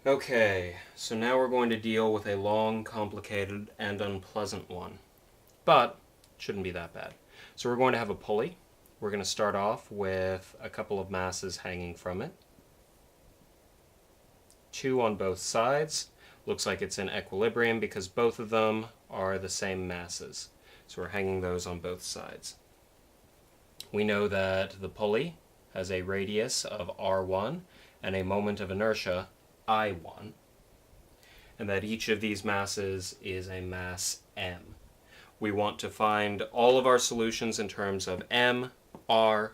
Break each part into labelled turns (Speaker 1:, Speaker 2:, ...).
Speaker 1: Okay, so now we're going to deal with a long, complicated, and unpleasant one. But it shouldn't be that bad. So we're going to have a pulley. We're going to start off with a couple of masses hanging from it. 2 on both sides. Looks like it's in equilibrium because both of them are the same masses. So we're hanging those on both sides. We know that the pulley has a radius of r1 and a moment of inertia I1, and that each of these masses is a mass m. We want to find all of our solutions in terms of m, r,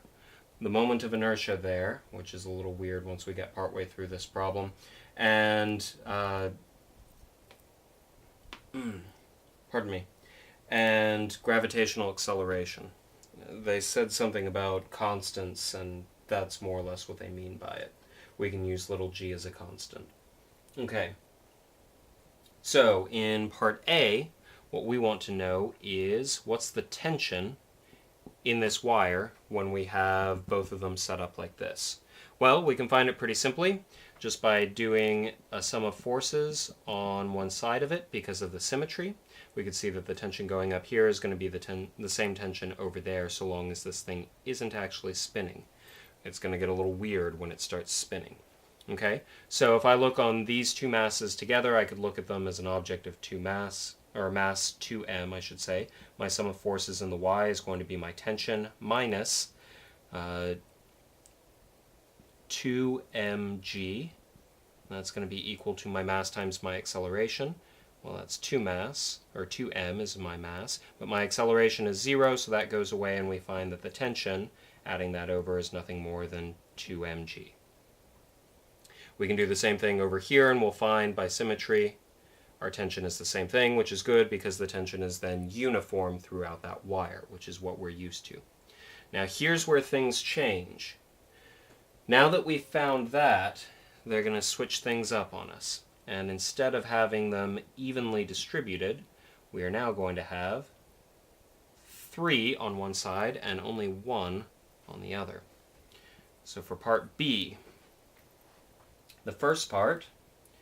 Speaker 1: the moment of inertia there, which is a little weird once we get partway through this problem, and and gravitational acceleration. They said something about constants, and that's more or less what they mean by it. We can use little g as a constant. Okay. So in part A, what we want to know is what's the tension in this wire when we have both of them set up like this. Well, we can find it pretty simply just by doing a sum of forces on one side of it because of the symmetry. We can see that the tension going up here is going to be the same tension over there so long as this thing isn't actually spinning. It's going to get a little weird when it starts spinning. Okay, so if I look on these two masses together, I could look at them as an object of two mass, or mass 2m, I should say. My sum of forces in the y is going to be my tension minus 2mg. That's going to be equal to my mass times my acceleration. Well, that's 2 mass, or 2m is my mass, but my acceleration is 0, so that goes away, and we find that the tension, adding that over, is nothing more than 2mg. We can do the same thing over here, and we'll find by symmetry our tension is the same thing, which is good because the tension is then uniform throughout that wire, which is what we're used to. Now here's where things change. Now that we've found that, they're going to switch things up on us. And instead of having them evenly distributed, we are now going to have 3 on one side and only 1 on the other. So for part B, the first part,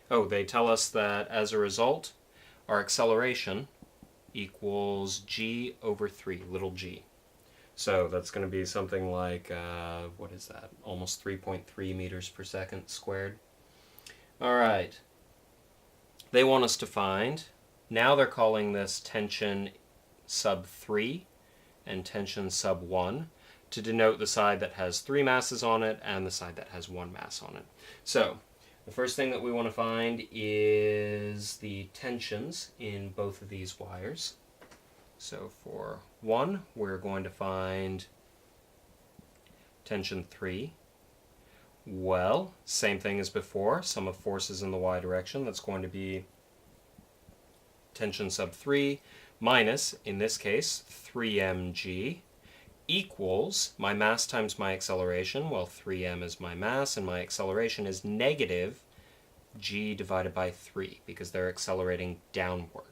Speaker 1: they tell us that as a result, our acceleration equals g over 3, little g. So that's going to be something like, what is that? Almost 3.3 meters per second squared. All right. They want us to find, now they're calling this tension sub 3 and tension sub 1 to denote the side that has 3 masses on it and the side that has 1 mass on it. So the first thing that we want to find is the tensions in both of these wires. So for 1, we're going to find tension 3. Well, same thing as before, sum of forces in the y direction. That's going to be tension sub 3 minus, in this case, 3mg equals my mass times my acceleration. Well, 3m is my mass, and my acceleration is negative g divided by 3, because they're accelerating downward.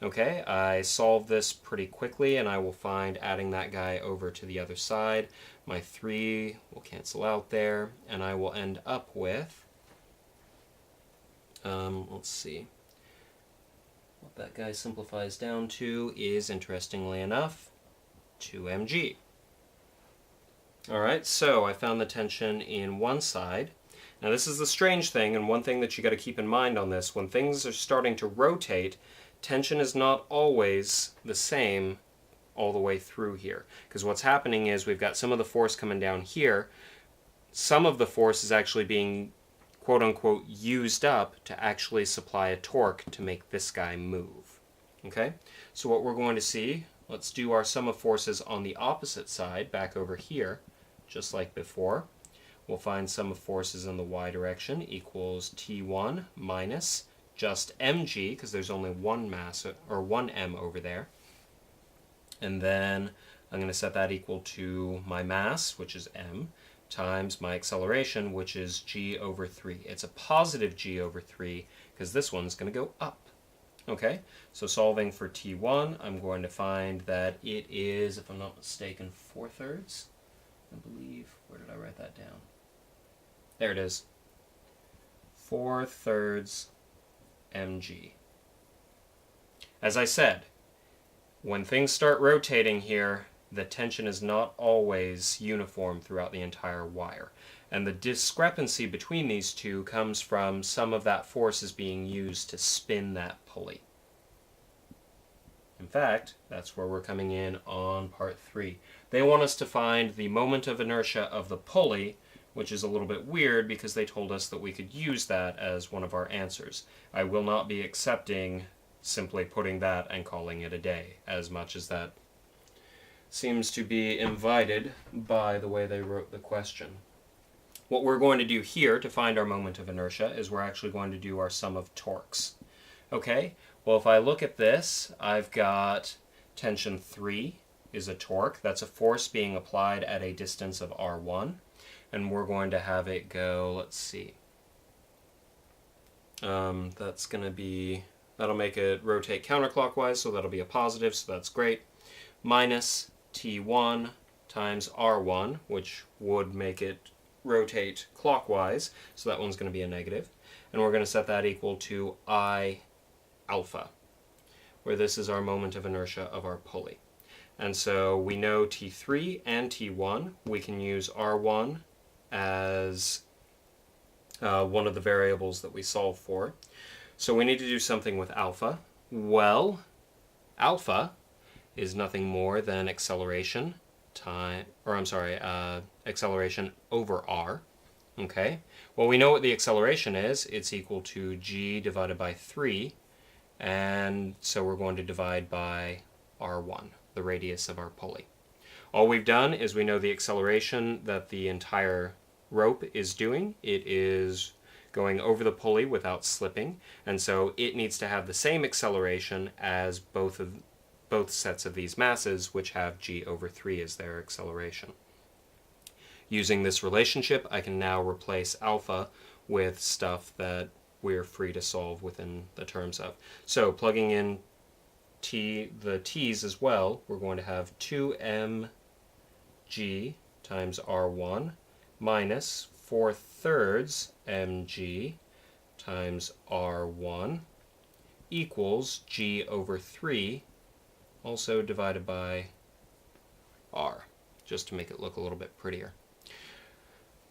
Speaker 1: Okay, I solve this pretty quickly, and I will find, adding that guy over to the other side, my 3 will cancel out there, and I will end up with, let's see, what that guy simplifies down to is, interestingly enough, 2mg. Alright, so I found the tension in one side. Now this is the strange thing, and one thing that you got to keep in mind on this, when things are starting to rotate, tension is not always the same all the way through here. Because what's happening is we've got some of the force coming down here. Some of the force is actually being, quote-unquote, used up to actually supply a torque to make this guy move. Okay? So what we're going to see, let's do our sum of forces on the opposite side, back over here, just like before. We'll find sum of forces in the y direction equals T1 minus just mg, because there's only one mass, or one m over there. And then I'm going to set that equal to my mass, which is m, times my acceleration, which is g over 3. It's a positive g over 3, because this one's going to go up. Okay, so solving for T1, I'm going to find that it is, if I'm not mistaken, 4/3. I believe, where did I write that down? There it is. 4/3 mg. As I said, when things start rotating here, the tension is not always uniform throughout the entire wire. And the discrepancy between these two comes from some of that force is being used to spin that pulley. In fact, that's where we're coming in on part 3. They want us to find the moment of inertia of the pulley, which is a little bit weird because they told us that we could use that as one of our answers. I will not be accepting simply putting that and calling it a day, as much as that seems to be invited by the way they wrote the question. What we're going to do here to find our moment of inertia is we're actually going to do our sum of torques. Okay, well if I look at this, I've got tension 3 is a torque. That's a force being applied at a distance of r1. And we're going to have it go, let's see. That's going to be, that'll make it rotate counterclockwise, so that'll be a positive, so that's great. Minus T1 times R1, which would make it rotate clockwise, so that one's going to be a negative. And we're going to set that equal to I alpha, where this is our moment of inertia of our pulley. And so we know T3 and T1. We can use R1 as one of the variables that we solve for. So we need to do something with alpha. Well, alpha is nothing more than acceleration acceleration over r. Okay. Well, we know what the acceleration is. It's equal to g divided by 3, and so we're going to divide by r1, the radius of our pulley. All we've done is we know the acceleration that the entire rope is doing. It is going over the pulley without slipping, and so it needs to have the same acceleration as both sets of these masses, which have g over 3 as their acceleration. Using this relationship, I can now replace alpha with stuff that we're free to solve within the terms of. So plugging in the t's as well, we're going to have 2mg times r1 minus 4/3 mg times r1 equals g over 3, also divided by r, just to make it look a little bit prettier.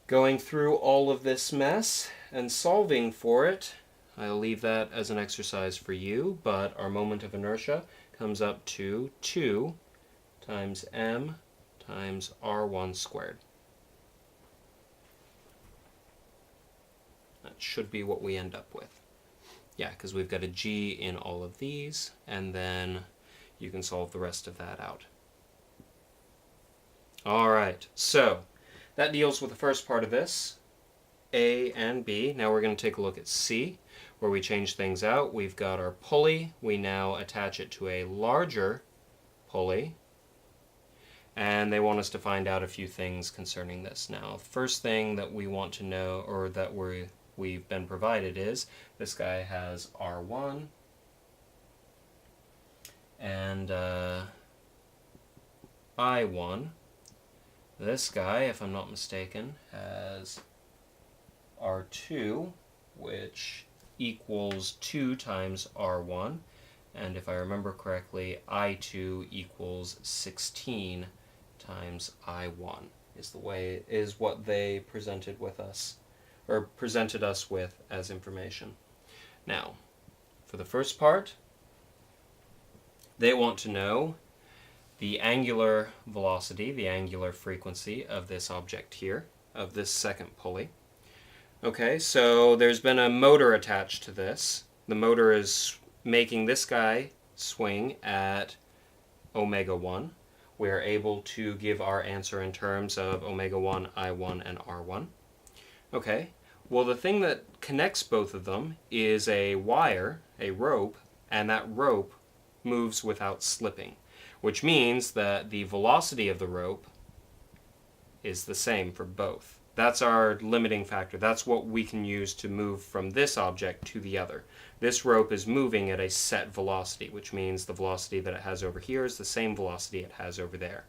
Speaker 1: Going through all of this mess and solving for it, I'll leave that as an exercise for you, but our moment of inertia comes up to 2 times m times r1 squared. That should be what we end up with. Yeah, because we've got a g in all of these, and then you can solve the rest of that out. Alright, so that deals with the first part of this, A and B. Now we're going to take a look at C, where we change things out. We've got our pulley. We now attach it to a larger pulley, and they want us to find out a few things concerning this. Now, first thing that we want to know, or that we've been provided, is this guy has R1 and I1. This guy, if I'm not mistaken, has R2, which equals 2 times R1, and if I remember correctly, I2 equals 16 times I1 is what they presented with us, or presented us with as information. Now, for the first part, they want to know the angular velocity, the angular frequency of this object here, of this second pulley. Okay, so there's been a motor attached to this. The motor is making this guy swing at omega 1. We are able to give our answer in terms of omega 1, I1, and R1. Okay, well, the thing that connects both of them is a wire, a rope, and that rope moves without slipping, which means that the velocity of the rope is the same for both. That's our limiting factor. That's what we can use to move from this object to the other. This rope is moving at a set velocity, which means the velocity that it has over here is the same velocity it has over there.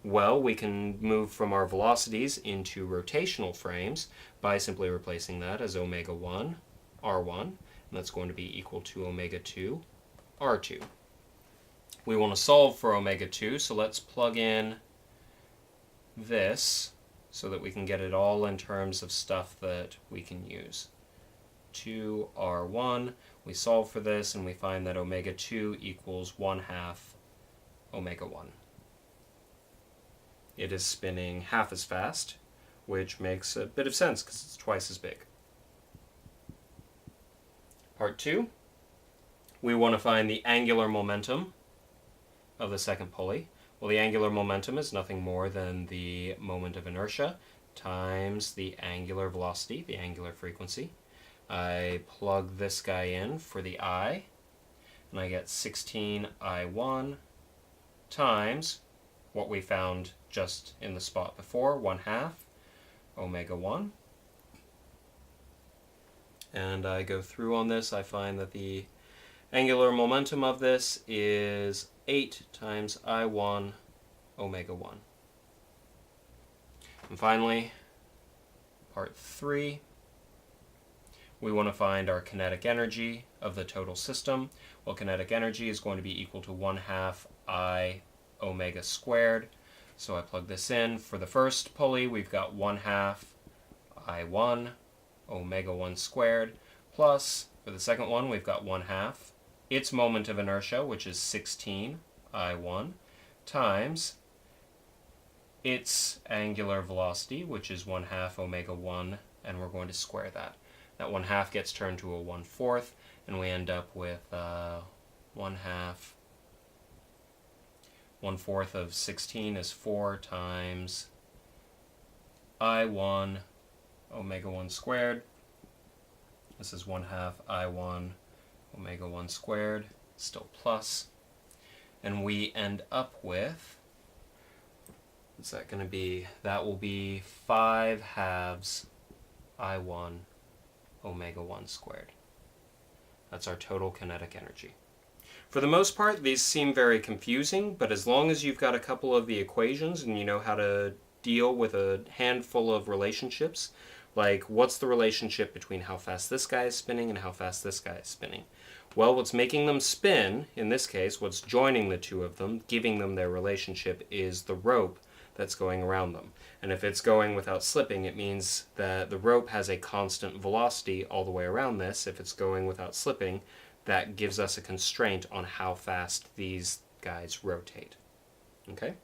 Speaker 1: Well, we can move from our velocities into rotational frames by simply replacing that as omega 1, r1, and that's going to be equal to omega 2, r2. We want to solve for omega 2, so let's plug in this so that we can get it all in terms of stuff that we can use. 2r1, we solve for this and we find that omega 2 equals 1/2 omega 1. It is spinning half as fast, which makes a bit of sense because it's twice as big. Part 2, we want to find the angular momentum of the second pulley. Well, the angular momentum is nothing more than the moment of inertia times the angular velocity, the angular frequency. I plug this guy in for the I, and I get 16I1 times what we found just in the spot before, 1/2 omega 1. And I go through on this, I find that the angular momentum of this is 8 times I1 omega 1. And finally, part 3, we want to find our kinetic energy of the total system. Well, kinetic energy is going to be equal to 1/2 I omega squared. So I plug this in. For the first pulley, we've got 1/2 I1 omega 1 squared, plus for the second one, we've got 1/2 its moment of inertia, which is 16 I1, times its angular velocity, which is 1/2 omega 1, and we're going to square that. That 1/2 gets turned to a 1/4, and we end up with 1/2. 1/4 of 16 is 4 times I1 omega 1 squared. This is 1/2 I1 omega 1 squared, still plus. And we end up with, what's that going to be? That will be 5/2 I1 omega 1 squared. That's our total kinetic energy. For the most part, these seem very confusing, but as long as you've got a couple of the equations and you know how to deal with a handful of relationships, like what's the relationship between how fast this guy is spinning and how fast this guy is spinning? Well, what's making them spin, in this case, what's joining the two of them, giving them their relationship, is the rope that's going around them. And if it's going without slipping, it means that the rope has a constant velocity all the way around this. If it's going without slipping, that gives us a constraint on how fast these guys rotate. Okay?